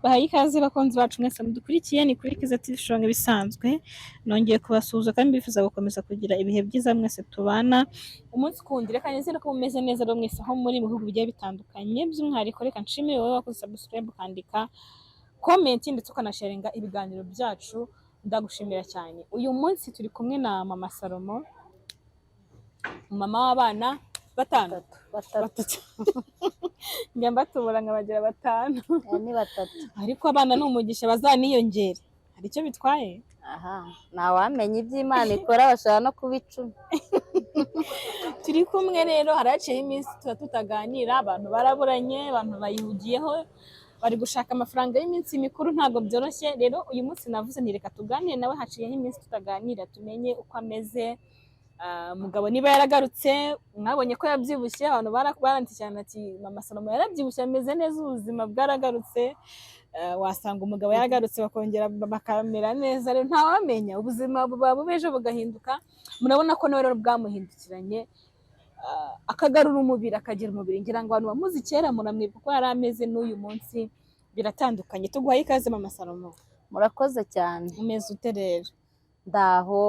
Bahaye ikaze bakunzi bacu mwese mudukurikiye ni kuri Kiza TV Show bisanzwe nongeye kubasuhuza kandi bifuza gukomeza kugira ibihe byiza mwese tubana umunsi kundi reka nizere ko mumeze neza ro mwese aho muri mu bihugu bigiye bitandukanye by'umwihariko reka nshimire wowe wakoze subscribe ukandika comment ndetse ukanasharinga ibiganiro byacu ndagushimira cyane. Uyu munsi turi kumwe na Mama Salomo, mama w'abana batatu njya mbatubura nkabagira batanu ni batatu ariko abana ni umugisha bazaniyongera. Hari icyo bitwaye? ntawamenya iby'Imana ikora bashaka no kuba 10. Turi kumwe rero haraciyeho iminsi tutaganira, abantu baraburanye, abantu bayihugiyeho bari gushaka amafaranga y'iminsi mikuru ntabwo byoroshye. Rero uyu munsi navuze nti reka tuganire nawe, haciyeho iminsi tutaganira tumenye uko ameze. Mugabo niba yaragarutse, mwabonye ko yabyibushye, abantu baranti cyane ati Mama Salomo yarabyibushye ameze neza, ubuzima bwaragarutse. Wasanga umugabo yaragarutse bakongera bakamera neza, rero ntawamenya ubuzima buba bubeje bugahinduka. Murabona ko nawe rero bwamuhindukiranye, akagarura umubiri akagira umubiri. Ngira ngo abantu bamuzi kera muramwibuka ko yari ameze, n'uyu munsi biratandukanye. Tuguhaye ikaze Mama Salomo. Murakoze cyane. Umeze ute rero? Ndaho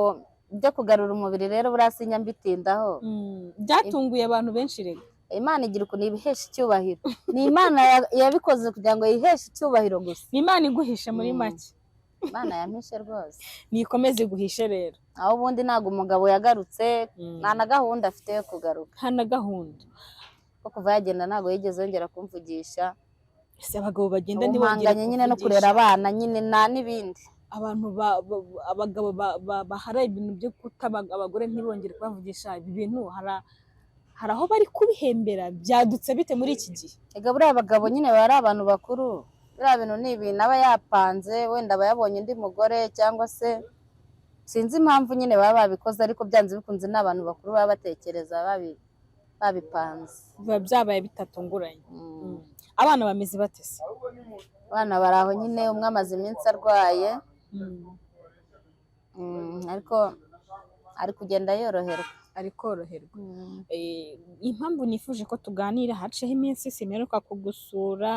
byo kugarura umubiri rero burasinya mbitindaho. Byatunguye abantu benshi rero. Imana igira ukuntu ibihesha icyubahiro. Ni Imana yabikoze kugira ngo yiheshe icyubahiro gusa. Ni Imana iguhishe muri make. Imana yampishe rwose. Nikomeze iguhishe rero. Aho ubundi ntago umugabo yagarutse, nta na gahunda afite yo kugaruka. Nta na gahunda. Ko kuva yagenda ntago yigeze yongera kumvugisha. Ese abagabo bagenda ntibongera nyine no kurera abana nyine nta n'ibindi. Abantu abagabo bahara ibintu byo kutaba abagore ntibongere kubavugisha. Ibi bintu hari aho bari kubihembera. Byadutse bite muri iki gihe? Ega buriya abagabo nyine bari abantu bakuru, biriya bintu ni ibintu aba yapanze, wenda aba yabonye undi mugore cyangwa se sinzi impamvu nyine baba babikoze, ariko byanze bikunze n'abantu bakuru baba batekereza babipanze. Biba byabaye bitatunguranye. Abana bameze batese? Abana bari aho nyine, umwe amaze iminsi arwaye, ariko ari kugenda yoroherwa. Ari koroherwa. Impamvu nifuje ko tuganira, haciyeho iminsi simeruka kugusura,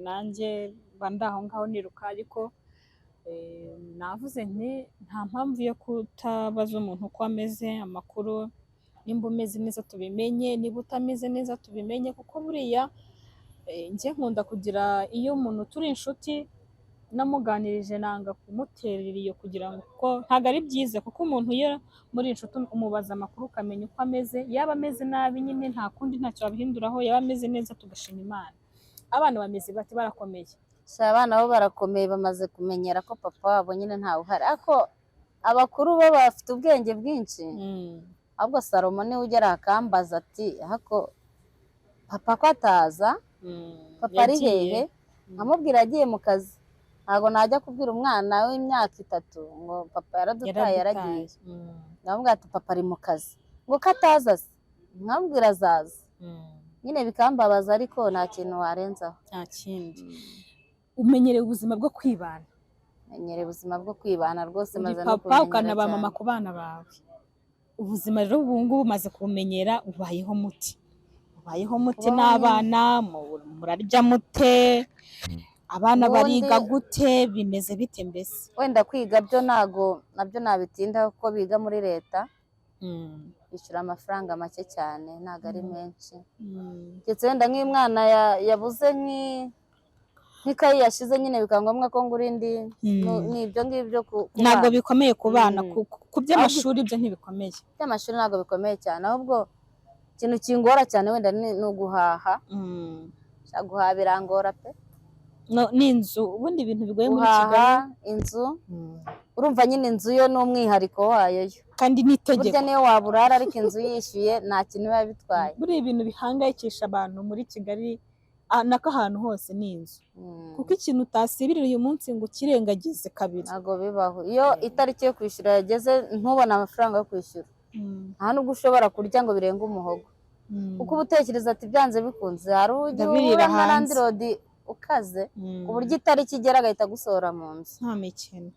nanjye mba ndaho ngaho niruka, ariko navuze nti nta mpamvu yo kutabaza umuntu uko ameze, amakuru. Nimba umeze neza tubimenye, niba utameze neza tubimenye, kuko buriya njye nkunda kugira, iyo umuntu turi inshuti namuganirije nanga kumuterera iyo, kugira ngo ntabwo ari byiza, kuko umuntu iyo muri inshuti umubaza amakuru ukamenya uko ameze. Yaba ameze nabi nyine nta kundi, ntacyo wabihinduraho. Yaba ameze neza tugashima Imana. Abana bameze bati? Barakomeye? Abana bo barakomeye, bamaze kumenyera ko papa wabo nyine ntawe uhari, ariko abakuru bo bafite ubwenge bwinshi. Ahubwo Salomo niwe ugera akambaza ati hako papa ko ataza, papa ari hehe? Nkamubwira agiye mu kazi. Ntabwo najya kubwira umwana w'imyaka 3 ngo papa yaradutaye yaragiye. Ndamubwira ati papa ari mu kazi. Ngo kataza se? Nkamubwira azaza. Nyine bikambabaza, ariko nta kintu warenzaho. Nta kindi. Umenyereye ubuzima bwo kwibana? Menyereye ubuzima bwo kwibana rwose, maze no papa ukanaba mama ku bana bawe. Ubuzima rero ubu ngubu umaze kumenyera, ubayeho muti? Ubayeho muti n'abana? Murarya mute? Abana bariga gute? Bimeze bite mbese? Wenda kwiga byo nabyo nabitinda, kuko biga muri leta. Bishyura amafaranga make cyane, ntago ari menshi. Ndetse wenda nk'umwana yabuze nk'ikayi yashize, nyine bikangombwa ko ngura indi. N'ibyo ngibyo ntabwo bikomeye ku bana. Ku by'amashuri byo ntibikomeye. By'amashuri ntabwo bikomeye cyane, ahubwo ikintu kingora cyane wenda ni uguhaha. Guhaha birangora pe. N'inzu, ubundi ibintu bigoye muri Kigali. Inzu urumva nyine inzu yo ni umwihariko wayo yo, kandi n'itegeko. Burya niyo waburara ariko inzu yishyuye nta kintu biba bitwaye. Buriya ibintu bihangayikisha abantu muri Kigali nako ahantu hose ni inzu. Kuko ikintu utasibirira uyu munsi ngo ukirengagize kabiri. Ntabwo bibaho. Iyo itariki yo kwishyura yageze ntubone amafaranga yo kwishyura, nta nubwo ushobora kurya ngo birenge umuhogo. Kuko uba utekereza ati byanze bikunze hari ujya uhura na landirodi ukaze, ku buryo itariki igera agahita gusohora mu nzu. Nta mikino.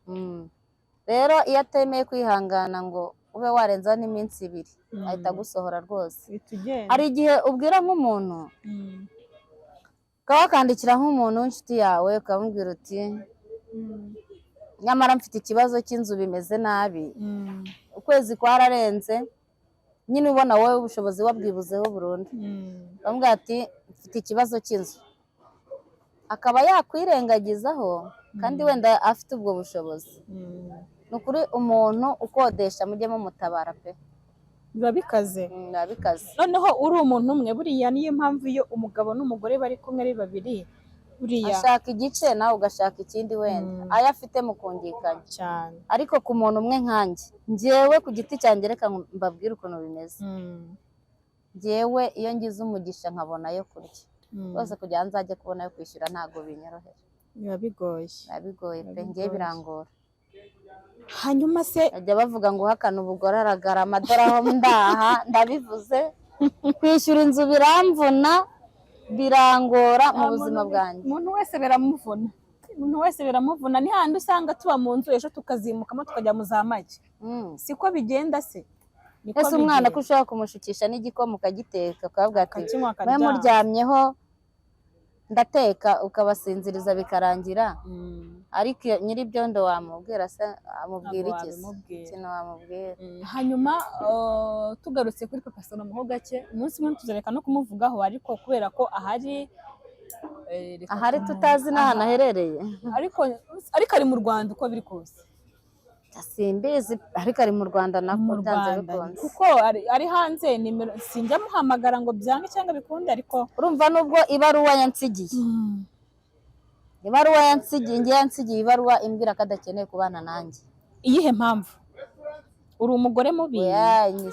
Rero iyo atemeye kwihangana ngo ube warenzaho n'iminsi 2, ahita gusohora rwose. Hari igihe ubwira nk'umuntu ukaba wakandikira nk'umuntu w'inshuti yawe ukamubwira uti nyamara mfite ikibazo cy'inzu bimeze nabi, ukwezi kwararenze, nyine ubona wowe ubushobozi wabwibuzeho burundu, ukamubwira ati mfite ikibazo cy'inzu, akaba yakwirengagizaho kandi wenda afite ubwo bushobozi. Ni ukuri umuntu ukodesha mujye mumutabara pe, biba bikaze. biba bikaze. Noneho uri umuntu umwe, buriya niyo mpamvu iyo umugabo n'umugore bari kumwe ari babiri, buriya ashaka igice nawe ugashaka ikindi wenda ayo afite mukungikanya cyane. ariko ku muntu umwe nkanjye, njyewe ku giti cyanjye reka mbabwire ukuntu bimeze. Njyewe iyo ngize umugisha nkabona yo kurya rwose, kugira ngo nzajye kubona yo kwishyura ntabwo binyorohera, biba bigoye. biba bigoye pe, njyewe birangora. Hanyuma se bajya bavuga ngo uhakana ubugore aragarama, dore aho ndaha ndabivuze, kwishyura inzu biramvuna, birangora mu buzima bwanjye. umuntu wese biramuvuna, umuntu wese biramuvuna. Ni handi usanga tuba mu nzu ejo tukazimukamo tukajya mu za make, siko bigenda se? ese umwana ko ushobora kumushukisha n'igikoma ukagiteka ukavuga ati mwe muryamyeho ndateka, ukabasinziriza bikarangira, ariko nyir'ibyondo wamubwira se, amubwira iki? Ikintu wamubwira. Hanyuma tugarutse kuri Papa Salomo ho gake, umunsi umwe tuzareka no kumuvugaho, ariko kubera ko ahari tutazi n'ahantu aherereye, ariko ari mu Rwanda uko biri kose. simbizi, ariko ari mu Rwanda nako byanze bikunze, kuko ari hanze, nimero sinjya muhamagara ngo byange cyangwa bikunde, ariko urumva nubwo ibaruwa yansigiye, ngiye yansigiye ibaruwa imbwira ko adakeneye kubana nanjye. Iyihe mpamvu? Uri umugore mubi?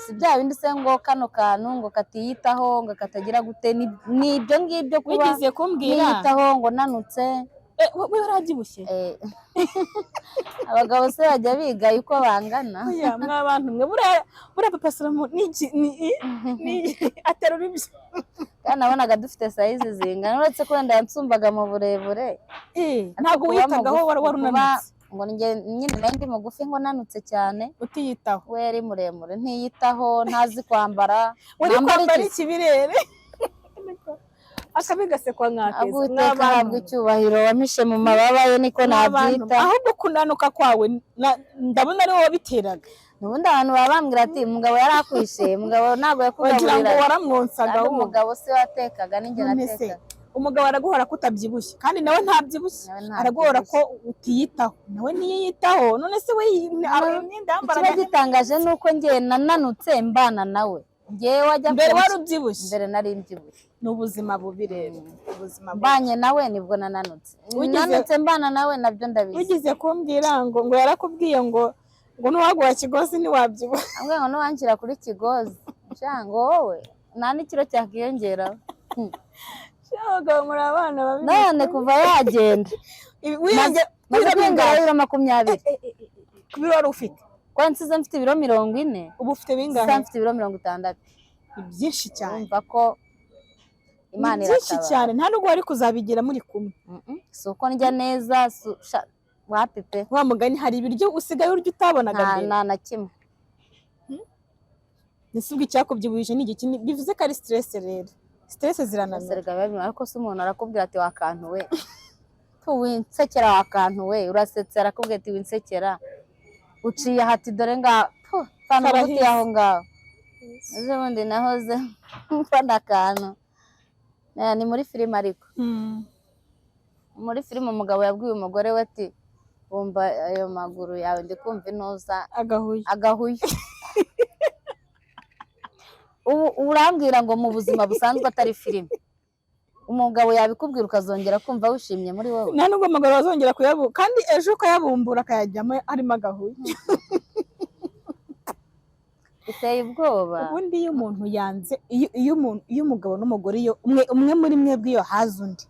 Si bya bindi se ngo kano kantu ngo katiyitaho ngo katagira gute, ni ibyo ngibyo kuba wigize kumbwira niyitaho ngo nanutse. we warabyibushye? Abagabo se bajya biga uko bangana. mwa bantu mwe, buriya Papa Salomo aterura ibyo, kandi nabonaga dufite sayizi zingana, uretse ko wenda yansumbaga mu burebure. ntabwo witagaho, wari unanutse ngo nyine nari ndi mugufi ngo nanutse cyane, utiyitaho. we yari muremure, ntiyitaho, ntazi kwambara, uri kwambara ikibirere akabi gasekwa nkakeza. Aguteka ahabwa icyubahiro, wamishe mu mababa ye, niko nabyita. Ahubwo kunanuka kwawe ndabona ari wowe wabiteraga. Nubundi abantu baba bambwira ati umugabo yari akwishe, umugabo ntabwo yakugaburira, wagira ngo waramwonsaga. umugabo se watekaga ninjye natekaga. Umugabo araguhora ko utabyibushye, kandi nawe ntabyibushye, araguhora ko utiyitaho, nawe ntiyitaho. None se we imyenda yambaraga. Ikiba gitangaje ni uko njye nananutse mbana nawe, njyewe wajya mbere wari ubyibushye. mbere nari mbyibushye. Ni ubuzima bubi rero, ubuzima mbanye nawe nibwo nananutse, nanutse mbana nawe nabyo ndabizi. Ugize kumbwira ngo yarakubwiye ngo nuwaguha kigozi ntiwabyibuha, ambwira ngo nuwanshyira kuri kigozi ngo wowe nta n'ikiro cyakiyongeraho. Abagabo muri abana babi. None kuva yagenda maze kwinjira ibiro 20. Ku biro wari ufite? Kwa nsize mfite ibiro 40. Ubu ufite bingahe? Nsize mfite ibiro 60. Ni byinshi cyane. Umva ko Imana iratabara. Byinshi cyane, nta nubwo wari kuzabigira muri kumwe. Si uko ndya neza, wapipe. Wa mugani hari ibiryo usigaye urya utabonaga mbere? Nta na kimwe. Nisubwi cyakubyibuhije ni igiki? Bivuze ko ari stress rero. Stress zirananira. Ariko se umuntu arakubwira ati wakantu we, winsekera wakantu we, urasetse arakubwira ati winsekera, uciye hati dore nga fana guti aho ngaho. Ejo bundi nahoze mfana akantu, ni muri filime ariko muri filime umugabo yabwiye umugore we ati wumva ayo maguru yawe ndi kumva intuza agahuye. Urambwira ngo mu buzima busanzwe atari filime, umugabo yabikubwira ukazongera kumva wishimye muri wowe? Nta nubwo umugabo azongera kuyabumbura, kandi ejo ukayabumbura akayajyamo arimo agahuye. Biteye ubwoba. Ubundi iyo umuntu yanze, iyo umugabo n'umugore, iyo umwe muri mwebwe iyo haza undi,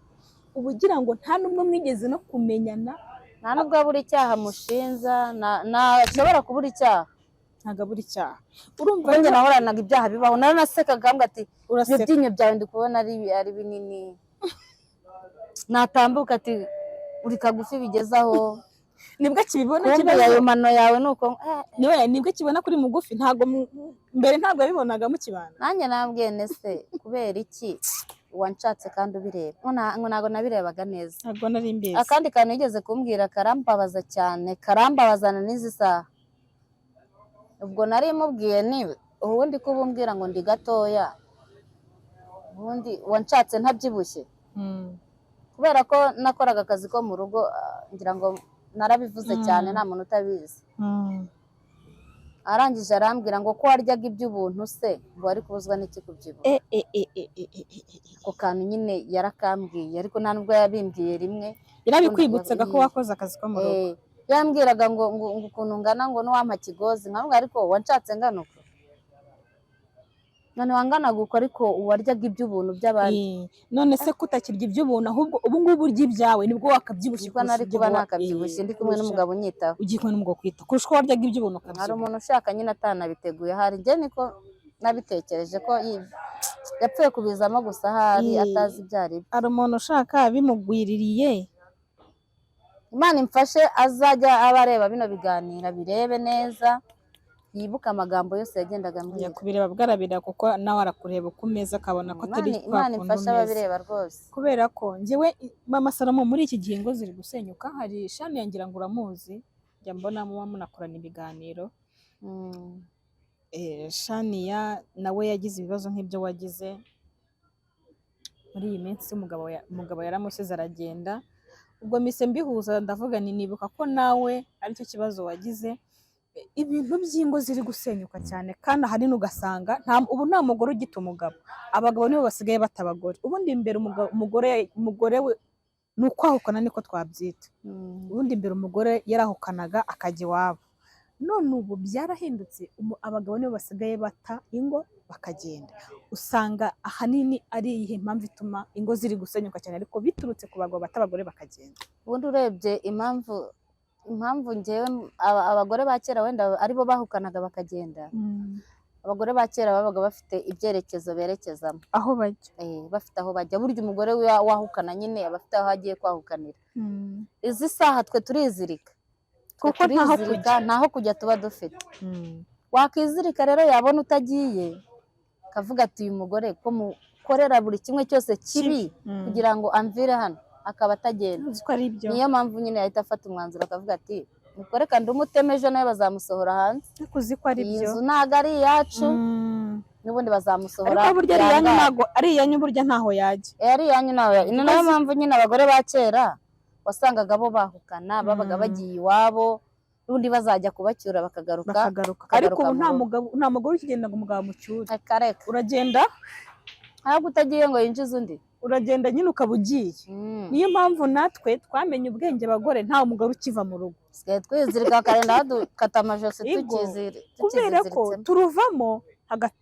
uba ugira ngo nta n'ubwo mwigeze no kumenyana, nta n'ubwo abura icyaha mushinja, ntashobora kubura icyaha. Ntabwo abura icyaha. Urumva njye nahoranaga ibyaha bibaho, naranasekaga mbwa ati ibyo byinyo byawe ndi kubona ari binini, natambuka ati uri kagufi bigezaho, nibwo akibibona. kumbe ayo mano yawe nuko niwe nibwo akibona kuri mugufi, ntabwo mbere ntabwo yabibonaga mu kibana. Nanjye nambwiye nese kubera iki wanshatse kandi ubireba ngo ntabwo nabirebaga neza. ntabwo nari mbizi. Akandi kantu yigeze kumbwira karambabaza cyane, karambabazana n'izi saha. Ubwo nari mubwiye ni ubundi ko ubumbwira ngo ndi gatoya, ubundi wanshatse ntabyibushye. Kubera ko nakoraga akazi ko mu rugo, ngira ngo narabivuze cyane nta muntu utabizi. Arangije arambwira ngo ko waryaga iby'ubuntu se ngo wari kubuzwa n'iki kubyibuha. Ako kantu nyine yarakambwiye, ariko nta nubwo yabimbwiye rimwe. Yarabikwibutsaga ko wakoze akazi ko mu rugo. Yambwiraga ngo ukuntu ngana ngo n'uwampa kigozi, nkamubwira ariko wanshatse ngana uko. None wanganaga uko ariko waryaga iby'ubuntu by'abandi. None se kutakirya iby'ubuntu ahubwo ubu ngubu urya ibyawe nibwo wakabyibushye. Kuko nari kuba nakabyibushye ndi kumwe n'umugabo unyitaho. Ugiye kumwe n'umugabo kwita kurusha ko waryaga iby'ubuntu ukabyibuha. Hari umuntu ushaka nyine atanabiteguye, hari njye niko nabitekereje ko yapfuye kubizamo gusa hari atazi ibyo ari byo. Hari umuntu ushaka bimugwiririye. Imana imfashe azajya aba areba bino biganiro birebe neza, yibuka amagambo yose yagendaga ambwira. Kubireba bwarabira kuko nawe arakureba ku meza akabona ko atari Imana imfashe ababireba rwose. Kubera ko njyewe mama Salomo muri iki gihe ngo ziri gusenyuka, hari shani yangira ngo uramuzi, njya mbona muba munakorana ibiganiro. Shaniya nawe yagize ibibazo nk'ibyo wagize muri iyi minsi. Umugabo yaramusize aragenda. Ubwo mise mbihuza ndavuga nibuka ko nawe aricyo kibazo wagize. Ibintu by'ingo ziri gusenyuka cyane, kandi ahanini ugasanga ubu nta mugore ugita umugabo, abagabo nibo basigaye bata abagore. Ubundi imbere umugore we ni ukwahukana, niko twabyita. Ubundi imbere umugore yarahukanaga akajya iwabo. None ubu byarahindutse, abagabo nibo basigaye bata ingo bakagenda. Usanga ahanini ari iyihe mpamvu ituma ingo ziri gusenyuka cyane, ariko biturutse ku bagabo bata abagore bakagenda. Ubundi urebye impamvu njyewe abagore ba kera wenda aribo bahukanaga bakagenda. Abagore ba kera babaga bafite ibyerekezo berekezamo, aho bajya. Bafite aho bajya. Burya umugore wahukana nyine aba afite aho agiye kwahukanira. Izi saha twe turizirika, kuko ntaho kujya tuba dufite. Wakizirika rero, yabona utagiye akavuga ati uyu mugore ko mukorera buri kimwe cyose kibi kugira ngo amvire hano, akaba atagenda. Niyo mpamvu nyine yahita afata umwanzuro akavuga ati mukore kandi umuteme, ejo nawe bazamusohora hanze. Iyi nzu ntabwo ari iyacu, n'ubundi bazamusohora. Ariko burya ari iyanyu, burya ntaho yajya. Ari iyanyu ntaho yajya. Ni nayo mpamvu nyine abagore ba kera wasangaga bo bahukana, babaga bagiye iwabo, n'ubundi bazajya kubacyura bakagaruka. Ariko ubu nta mugore ukigenda ngo umugabo amucyure. Kareka uragenda ntabwo utagiye ngo yinjize undi, uragenda nyine ukaba ugiye. Niyo mpamvu natwe twamenye ubwenge abagore, nta mugore ukiva mu rugo. Twizirika akarenda dukata amajosi tukizirika, kubera ko turuvamo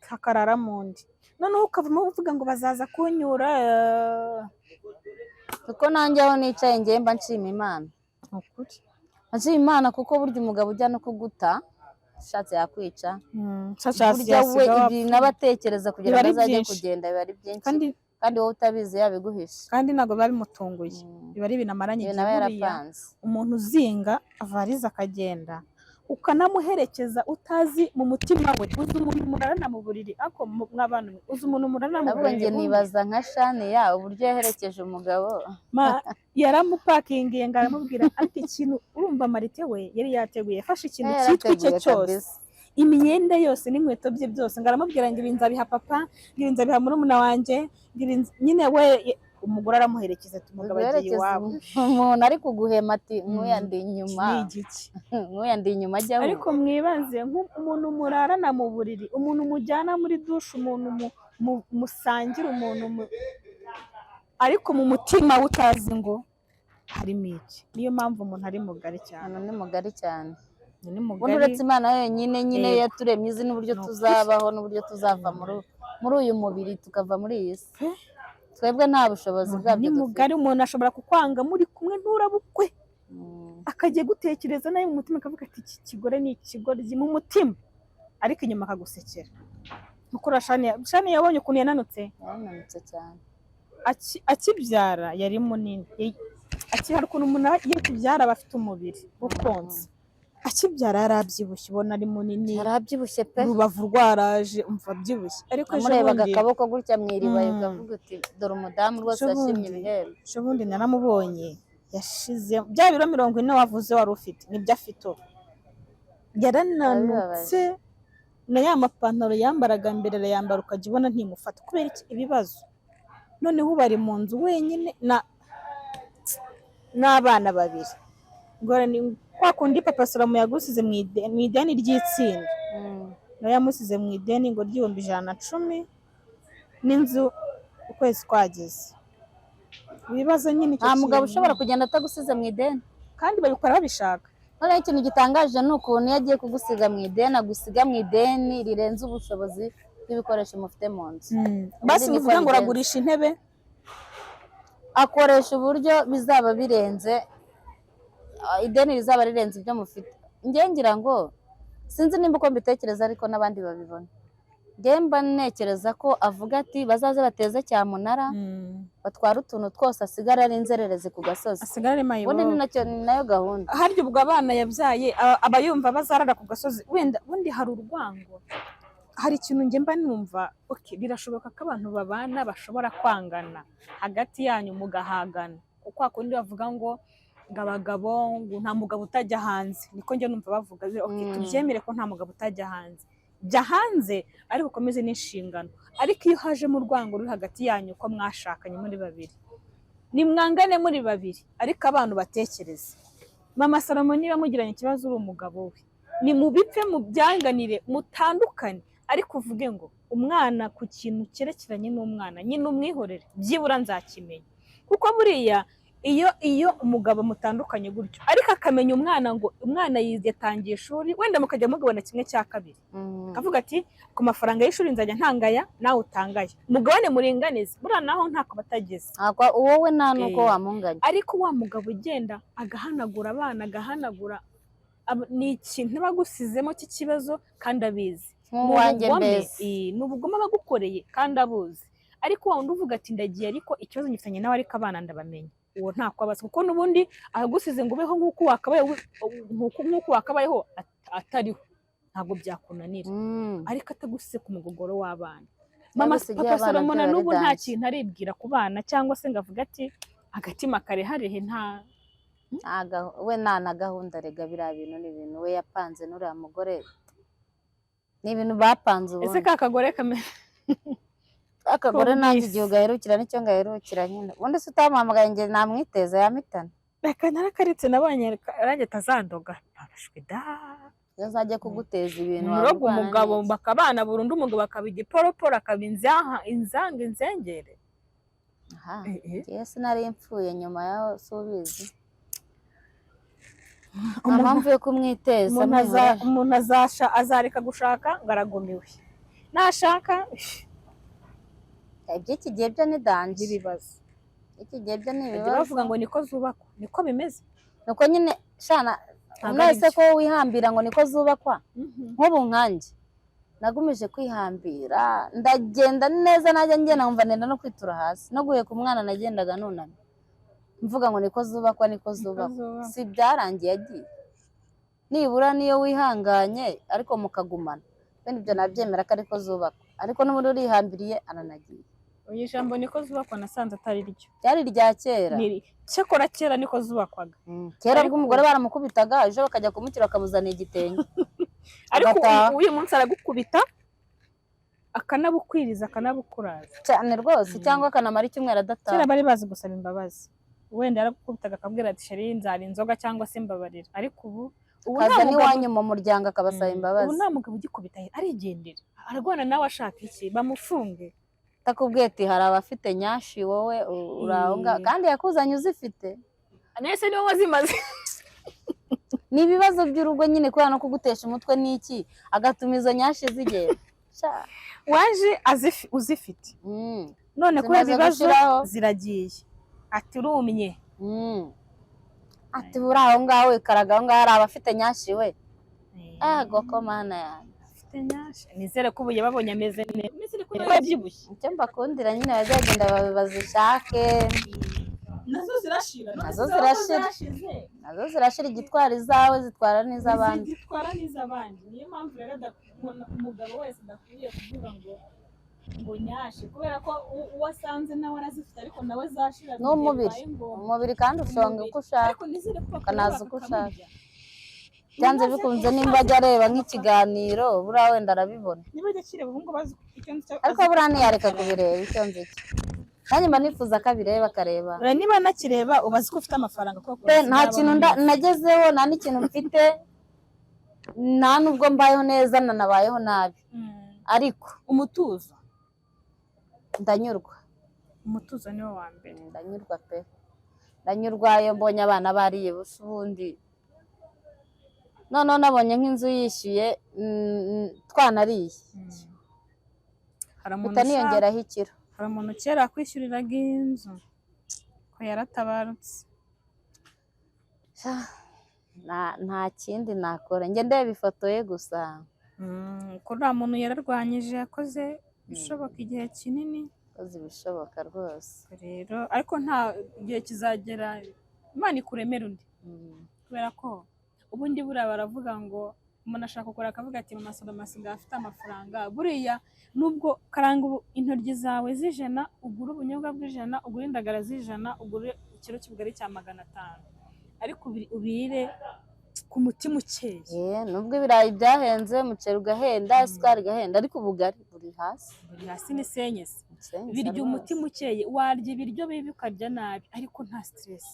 hakarara mu ndi. Noneho ukavamo uvuga ngo bazaza kunyura. Kuko nanjye aho nicaye ngiye mba nshima Imana. Nshima Imana kuko burya umugabo ujya no kuguta ushatse yakwica. Burya we ibi nabatekereza kugira ngo azajye kugenda biba ari byinshi, kandi wowe utabizi yabiguhisha. Kandi ntabwo biba bimutunguye, biba ari ibintu amaranye igihe. Umuntu uzinga avariza akagenda, ukanamuherekeza utazi mu mutima we. Uzi umuntu murarana mu buriri, ako mw'abantu uzi umuntu murarana mu buriri. Nabwo nibaza nka Shaniya uburyo yaherekeje umugabo. Yaramupakingiye ngo aramubwira ariko ikintu urumva Marite we yari yateguye, yafashe ikintu cyitwa icye cyose, imyenda yose n'inkweto bye byose, ngo aramubwira ngo ibi nzabiha papa, ngo ibi nzabiha murumuna wanjye, nyine we umugore aramuherekeza ati umugabo agiye iwabo. Umuntu ari kuguhema ati nk'uyandi inyuma, nk'uyandi inyuma ajyaho. Ariko mwibaze nk'umuntu murarana mu buriri, umuntu mujyana muri dushe, umuntu musangira, umuntu ariko mu mutima we utazi ngo harimo iki. Niyo mpamvu umuntu ari mugari cyane. Ni mugari cyane. Ubundi uretse Imana nyine yaturemye izi n'uburyo tuzabaho n'uburyo tuzava muri uyu mubiri tukava muri iyi si. Twebwe nta bushobozi bwabyo dufite. Ni mugari. Umuntu ashobora kukwanga muri kumwe nturabukwe, akajya gutekereza nawe mu mutima akavuga ati iki kigore ni ikigoryi mu mutima, ariko inyuma akagusekera. Mukuru Shani yabonye ukuntu yananutse cyane. Akibyara yari munini. Hari ukuntu umuntu iyo akibyara aba afite umubiri ukonze, akibyara yari abyibushye ubona ari munini, yari abyibushye pe, urubavu rwaraje umva abyibushye, ariko ejo amurebaga bundi akaboko gutya mu iriba ukavuga uti dore umudamu rwose yashimye ibihembo. ejo bundi naramubonye yashize bya biro 40 wavuze wari ufite nibyo afite ubu, yarananutse na ya mapantaro yambaraga mbere arayambara ukajya ubona ntimufata kubera iki ibibazo. Noneho ubu ari mu nzu wenyine n'abana babiri, ngorane kwa kundi papa Salomo yagusize mu ideni ry'itsinda, nawe yamusize mu ideni ngo ry'ibihumbi 110 n'inzu ukwezi kwageze. Ibibazo nyine nta mugabo ushobora kugenda atagusize mu ideni, kandi babikora babishaka. noneho ikintu gitangaje ni ukuntu iyo agiye kugusiga mu ideni agusiga mu ideni rirenze ubushobozi bw'ibikoresho mufite mu nzu. Basi bivuga ngo uragurisha intebe, akoresha uburyo bizaba birenze ideni rizaba rirenze ibyo mufite. Njye ngira ngo sinzi nimba uko mbitekereza ariko n'abandi babibona, njye mba ntekereza ko avuga ati bazaze bateze cyamunara batwara utuntu twose asigara ari inzererezi ku gasozi, asigara ari mayibo. ubundi ni nayo gahunda. Harya ubwo abana yabyaye aba yumva bazarara ku gasozi, wenda ubundi hari urwango, hari ikintu njye mba numva okay, birashoboka ko abantu babana bashobora kwangana hagati yanyu mugahagana, kuko akundi bavuga ngo abagabo ngo nta mugabo utajya hanze, niko njye numva bavuga okay, tubyemere ko nta mugabo utajya hanze, jya hanze ariko ukomeze n'inshingano. Ariko iyo haje mu rwango ruri hagati yanyu ko mwashakanye muri babiri, nimwangane muri babiri, ariko abantu batekereze. Mama Salomo niba mugiranye ikibazo uri umugabo we, ni mubipfe mubyanganire mutandukane, ariko uvuge ngo umwana ku kintu cyerekeranye n'umwana nyine umwihorere, byibura nzakimenya. Kuko buriya iyo umugabo mutandukanye gutyo ariko akamenya umwana ngo umwana yatangiye ishuri, wenda mukajya mugabana 1/2, akavuga ati ku mafaranga y'ishuri nzajya ntangaya nawe utangaya, mugabane muringanize, buriya naho ntako batageze, wowe nta nuko wamunganya. ariko wa mugabo ugenda agahanagura abana agahanagura ni ikintu bagusizemo cy'ikibazo kandi abizi, ni ubugome bagukoreye kandi abuzi. Ariko wa wundi uvuga ati ndagiye ariko ikibazo ngifitanye nawe ariko abana ndabamenya, uwo ntako abaza, kuko n'ubundi agusize ngo ubeho nk'uko wakabayeho atariho ntabwo byakunanira, ariko atagusize ku mugogoro w'abana. Mama Papa Salomo na n'ubu nta kintu aribwira ku bana, cyangwa se ngo avuga ati agatima kareharehe we nta gahunda rega, biriya bintu ni ibintu we yapanze n'uriya mugore, ni ibintu bapanze. Ese ka kagore akagore nanjye igihe ugaherukira nicyo ngaherukira nyine, ubundi se utamuhamagaye njye namwiteza yamitana, reka narakaritse nabonye ranjye tazandoga arashwe da, iyo zajya kuguteza ibintu murogo umugabo bakabana burundu, umugabo akaba igiporoporo akaba inzanga inzengere. Ngiye sinari mpfuye nyuma yaho subizi, mpamvu yo kumwiteza. Umuntu azareka gushaka ngo aragumiwe, nashaka iby'iki gihe byo ni danje, ibibazo iki gihe byo ni ibibazo. Bavuga ngo niko zubakwa, niko bimeze, nuko nyine shana mwese ko wihambira ngo niko zubakwa. Nk'ubu nkanjye nagumije kwihambira, ndagenda neza, najya ngenda nkumva nenda no kwitura hasi, no guheka umwana nagendaga nunamye mvuga ngo niko zubakwa, niko zubakwa. Si byarangiye agiye, nibura niyo wihanganye ariko mukagumana, bene ibyo nabyemera ko ariko zubakwa, ariko n'ubundi urihambiriye ananagiye. Uyu jambo niko zubakwa nasanze atari ryo, byari rya kera. Cyakora kera niko zubakwaga, kera ubwo umugore baramukubitaga ejo bakajya kumukira bakamuzanira igitenge, ariko uyu munsi aragukubita akanabukwiriza akanabukuraza cyane rwose, cyangwa akanamara icyumweru adataha. Kera bari bazi gusaba imbabazi, wenda yaragukubitaga akabwira ati sheri nzara inzoga cyangwa se mbabarira, ariko ubu kaza n'iwanyu mu muryango akabasaba imbabazi. Ubu nta mugabo ugikubita arigendera, aragwana nawe ashaka iki bamufunge. Takubwiye ati hari abafite nyashi, wowe uraho kandi yakuzanye uzifite, nese niwe wazimaze. Ni ibibazo by'urugo nyine, kubera no kugutesha umutwe n'iki agatuma izo nyashi zigera. Waje uzifite none kubera ibibazo ziragiye, ati urumye, ati buraho ngaho ikaraga aho ngaho hari abafite nyashi we. Goko mana yanjye afite nyashi, nizere ko ubu yababonye ameze neza, ko yabyibushye. Icyo mbakundira nyine bazagenda bazishake, nazo zirashira nazo zirashira nazo zirashira igitwara izawe zitwara n'iz'abandi zitwara n'iz'abandi niyo mpamvu rero umugabo wese adakwiye kuvuga ngo nyashe kubera ko uwo asanze nawe arazifite ariko nawe zashira umubiri kandi ushonga uko ushaka ukanaza uko ushaka byanze bikunze nimba ajya areba nk'ikiganiro buriya wenda arabibona niba ajya akireba ubu ngubu azi icyo nzi ariko buriya ntiyareka kubireba icyo nzi cyo nanjye mba nifuza ko abireba akareba niba nakireba ubazi ko ufite amafaranga koko nta kintu nagezeho nta n'ikintu mfite nta n'ubwo mbayeho neza nanabayeho nabi ariko umutuzo ndanyurwa umutuzo niwo wa mbere ndanyurwa pe ndanyurwa iyo mbonye abana bariye busa ubundi noneho nabonye nk'inzu yishyuye twanariye bitaniyongeraho ikiro hari umuntu kera kwishyuriraga inzu ko yaratabarutse nta kindi nakora njye ndeba ifoto ye gusa ko uriya muntu yararwanyije yakoze ibishoboka igihe kinini yakoze ibishoboka rwose rero ariko nta gihe kizagera Imana ikuremera undi kubera ko ubundi buriya baravuga ngo umuntu ashaka gukora akavuga ati mama Salome asigaye afite amafaranga buriya nubwo karanga intoryi zawe z'ijana ugura ubunyobwa bw'ijana ugura indagara z'ijana ugura ikiro cy'ubugari cya 500 ariko ubire ku mutima ukeye nubwo ibirayi byahenze umuceri ugahenda isukari igahenda ariko ubugari buri hasi ni senyese birya umutima ukeye warya ibiryo bibi ukarya nabi ariko nta stress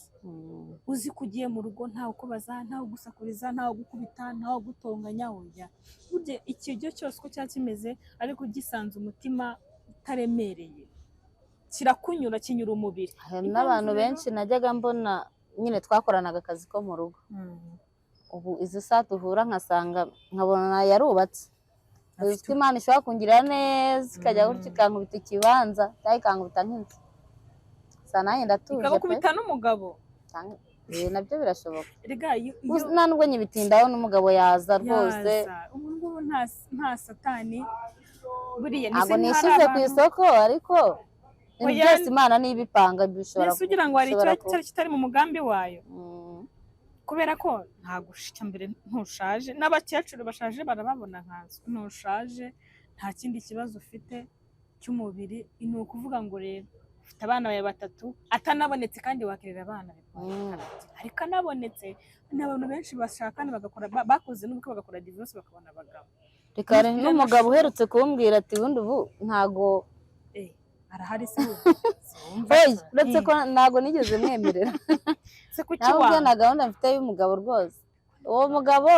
uzi ko ugiye mu rugo ntawe ukubaza ntawe ugusakuriza ntawe ugukubita ntawe ugutonganya burya ikiryo cyose uko cyaba kimeze ariko ugisanze umutima utaremereye kirakunyura kinyura umubiri n'abantu benshi najyaga mbona nyine twakoranaga akazi ko mu rugo ubu izi saa duhura nkabona yarubatse uzi ko Imana ishobora kungirira neza ikajya gutya ikankubita ikibanza cyangwa ikankubita nk'inzu gusa nanjye ndatuje pe ikagukubita n'umugabo nabyo birashoboka nta nubwo nyibitindaho n'umugabo yaza rwose ubu ngubu nta satani buriya ntabwo nishyize ku isoko ariko ibintu byose Imana niba ipanga bishobora kugira ngo hari icyari kitari mu mugambi wayo kubera ko ntabwo ushika mbere ntushaje n'abakecuru bashaje barababona nkazo ntushaje nta kindi kibazo ufite cy'umubiri ni ukuvuga ngo rero ufite abana bawe 3 atanabonetse kandi wakirira abana ariko anabonetse n'abantu benshi bashakana bagakora bakoze n'ubukwe bagakora divorce bakabona abagabo reka n'umugabo uherutse kumbwira ati bundi ubu ntago arahari se uretse ko ntago nigeze mwemerera ntabwo na gahunda mfite y'umugabo rwose uwo mugabo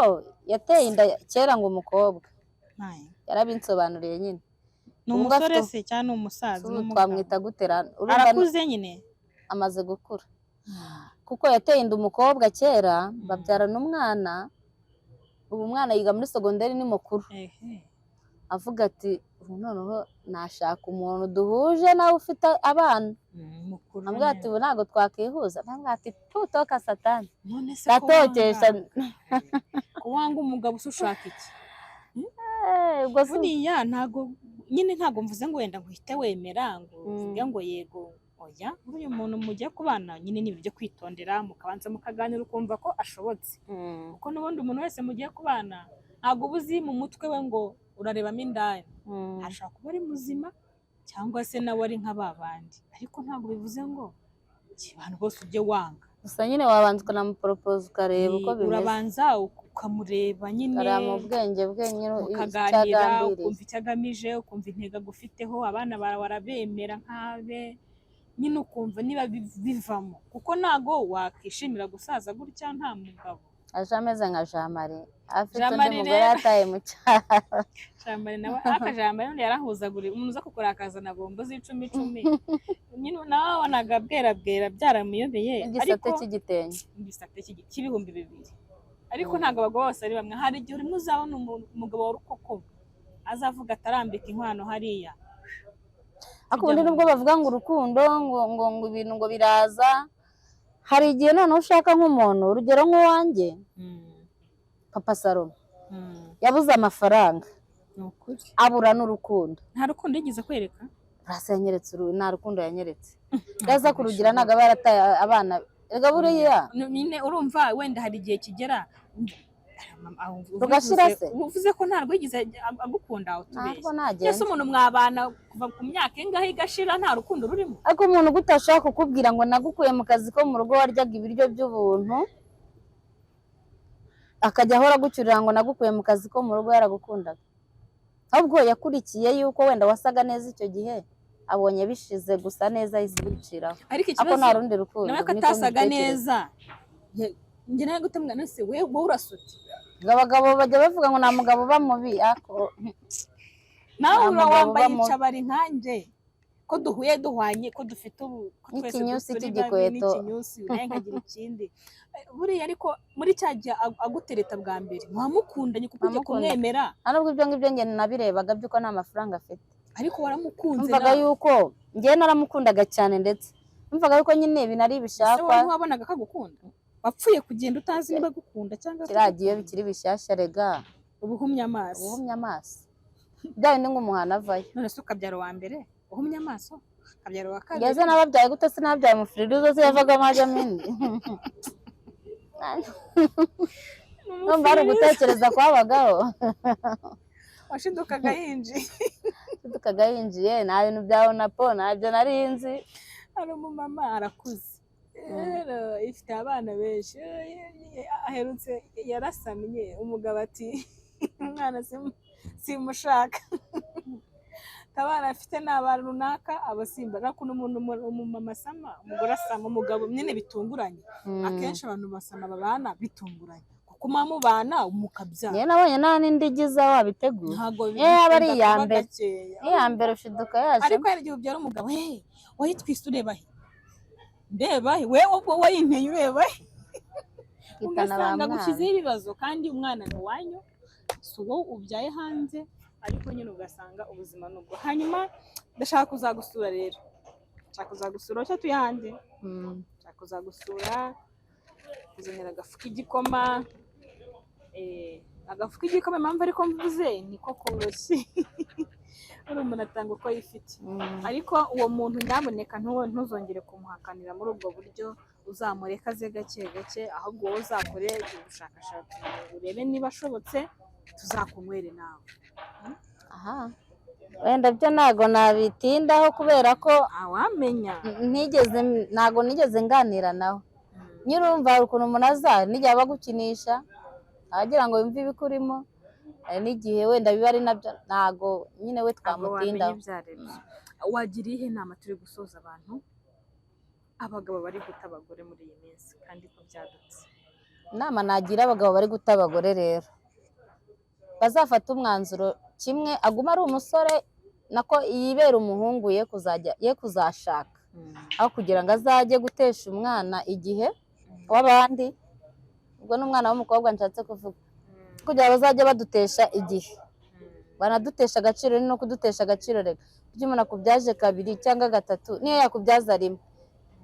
yateye inda kera ngo umukobwa yarabinsobanuriye nyine ni umusore se cyangwa ni umusaza twamwita gutera arakuze nyine amaze gukura kuko yateye inda umukobwa kera babyarana umwana ubu umwana yiga muri segonderi ni mukuru avuga ati ubu noneho nashaka umuntu duhuje nawe ufite abana ambwira ati ubu ntabwo twakwihuza ambwira ati tutoka satani ndatokesha kuwanga umugabo ushaka iki buriya ntabwo mvuze ngo wenda nguhite wemera ngo uvuge ngo yego oya buriya umuntu mugiye kubana nyine ni ibyo kwitondera mukabanza mukaganira ukumva ko ashobotse kuko n'ubundi umuntu wese mugiye kubana ntabwo uba uzi mu mutwe we ngo urarebamo indaya ashobora kuba ari muzima cyangwa se nawe ari nka babandi ariko ntabwo bivuze ngo abantu bose ujye wanga gusa nyine wabanza ukanamuporopoza ukareba uko bimeze urabanza ukamureba nyine ukareba mu bwenge bwe ukaganira ukumva icyo agamije ukumva intego agufiteho abana bawe warabemera nk'abe nyine ukumva niba bivamo kuko ntabwo wakishimira gusaza gutya nta mugabo aje ameze nka Jean Marie afite undi mugore yataye mu cyaro Jean Marie nawe Jean Marie yarahuzaguriye umuntu uza kukurakaza na bombo z'icumi nyine nawe wabonaga bwera byaramuyobeye igisate cy'igitenge igisate cy'ibihumbi 2 ariko ntabwo abagabo bose ari bamwe hari igihe urimo uzabona umugabo wa rukoko azavuga atarambika inkwano hariya ariko ubundi nubwo bavuga ngo urukundo ngo ibintu ngo biraza hari igihe noneho ushaka nk'umuntu urugero nk'uwanjye papa Salome yabuze amafaranga abura n'urukundo nta rukundo yigeze kwereka Burasa yanyeretse nta rukundo yanyeretse yaza kurugira ntago aba yarataye abana erega buriya nyine urumva wenda hari igihe kigera rugashira se uvuze ko ntabwo yigeze agukunda aho ntabwo tubeshye nagenda ese umuntu mwabana kuva ku myaka ingahe igashira nta rukundo rurimo ariko umuntu gutashaka kukubwira ngo nagukuye mu kazi ko mu rugo waryaga ibiryo by'ubuntu akajya ahora agucyurira ngo nagukuye mu kazi ko mu rugo yaragukundaga ahubwo yakurikiye yuko wenda wasaga neza icyo gihe abonye bishize gusa neza ahise biciraho ariko ako ikibazo nta rundi rukundo nawe ko atasaga neza njye nawe gutamwa nose wowe urasute abagabo bajya bavuga ngo nta mugabo uba mubi ako nawe nta mugabo wambaye uba mubi. icabari nkanjye ko duhuye duhwanye ko dufite ubu ko twese N'ikinyusi turi cy'igikweto. babi n'ikinyusi nawe nkagira ikindi buriya ariko muri cya gihe agutereta bwa mbere wamukundanye kuko ujya Wamukunda. kumwemera nta nubwo ibyo ngibyo njye nabirebaga by'uko nta mafaranga afite ariko waramukunze numvaga yuko njyewe naramukundaga cyane ndetse numvaga yuko nyine ibintu ari ese ibishakwa wowe ntiwabonaga ko agukunda wapfuye kugenda utazi niba agukunda cyangwa kiragiye bikiri bishyashya rega ubuhumye amaso ubuhumye amaso bya bindi ngo umuhana avayo none se ukabyara uwa mbere uhumye amaso ukabyara uwa kabiri ngeze nababyaye gute se nababyaye umufirizo se yavagamo hajyamo indi numva hari ugutekereza kwabagaho washidukaga yinjiye tukaga yinjiye nta bintu byawe na po ntabyo nari nzi hari umumama arakuze rero ifite abana benshi aherutse yarasamye umugabo ati umwana simushaka abana afite ni abantu runaka abasimba ariko umumama asama umugore asama umugabo nyine bitunguranye akenshi abantu basama babana bitunguranye kuko mubana mukabyara njyewe nabonye nta n'indi igize aho wabiteguye ntabwo aba ari iya mbere iya mbere ushiduka yaje ariko hari igihe ubyara umugabo wayitwise ureba he ndeba he wowe wayinteye ureba he ugasanga gushyizeho ibibazo kandi umwana ni uwanyu si uwo ubyaye hanze ariko nyine ugasanga ubuzima ni ubwo hanyuma ndashaka kuzagusura rero nshaka kuzagusura cyo tuye hanze nshaka kuzagusura kuzanira agafu k'igikoma agafu k'igikoma impamvu ariko mvuze niko koroshye uri umuntu atanga uko yifite ariko uwo muntu nyamuneka ntuzongere kumuhakanira muri ubwo buryo uzamureka aze gake gake ahubwo wowe uzakore ubushakashatsi urebe niba ashobotse tuzakunywere nawe aha wenda byo ntago nabitindaho kubera ko wamenya ntago nigeze nganira nawe nyirumva hari ukuntu umuntu aza n'igihe aba agukinisha agira ngo yumve ibikurimo hari n'igihe wenda biba ari nabyo ntago nyine we twamutindaho wagira ihe nama turi gusoza abantu abagabo bari guta abagore muri iyi minsi kandi ko byadutse inama nagira abagabo bari guta abagore rero bazafata umwanzuro kimwe aguma ari umusore nako yibera umuhungu ye kuzashaka aho kugira ngo azajye gutesha umwana igihe w'abandi ubwo n'umwana w'umukobwa nshatse kuvuga kugira ngo bazajye badutesha igihe banadutesha agaciro ni no kudutesha agaciro reka ibyo umuntu akubyaje kabiri cyangwa gatatu niyo yakubyaza rimwe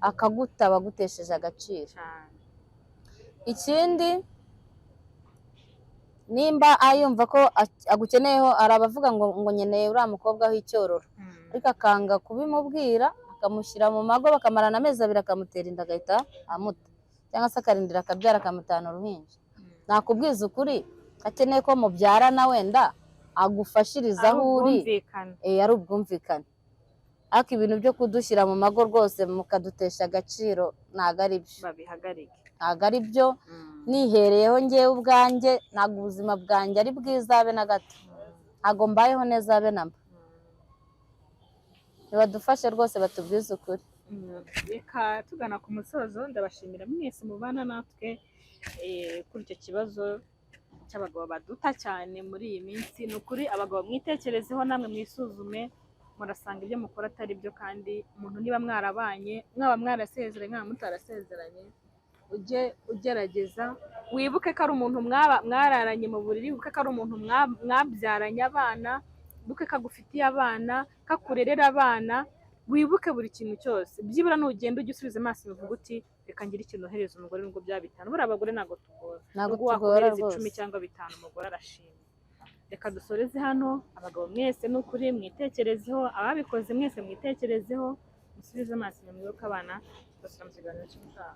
akaguta bagutesheje agaciro ikindi nimba ayumva ko agukeneyeho hari abavuga ngo nkeneye uriya mukobwa w'icyororo ariko akanga kubimubwira akamushyira mu mago bakamarana amezi abiri akamutera inda agahita amuta cyangwa se akarindira akabyara akamutana uruhinja nakubwiza ukuri akeneye ko mubyarana wenda agufashiriza aho uri ari ubwumvikane ariko ibintu byo kudushyira mu mago rwose mukadutesha agaciro ntabwo ari byo ntabwo ari byo nihereyeho ngewe ubwanjye ntabwo ubuzima bwanjye ari bwiza habe na gato ntabwo mbayeho neza habe na mba ntibadufashe rwose batubwize ukuri reka tugana ku musozo ndabashimira mwese mubana natwe kuri icyo kibazo cy'abagabo baduta cyane muri iyi minsi ni ukuri abagabo mwitekerezeho namwe mwisuzume murasanga ibyo mukora atari byo kandi umuntu niba mwarabanye mwaba mwarasezeranye mwaba mutarasezeranye ujye ugerageza wibuke ko ari umuntu mwararanye mu buriri wibuke ko ari umuntu mwabyaranye abana wibuke ko agufitiye abana ko akurerera abana wibuke buri kintu cyose byibura nugenda ujya usubiza amaso bivuga uti reka ngire ikintu ohereza umugore nubwo byaba bitanu buriya abagore ntabwo tugora nubwo wakohereza 10 cyangwa 5 umugore arashima reka dusoreze hano. Abagabo mwese n'ukuri mwitekerezeho, ababikoze mwese mwitekerezeho, musubize amaso inyuma, mwibuke abana. Tuzasubira mu kiganiro cy'ubutaha.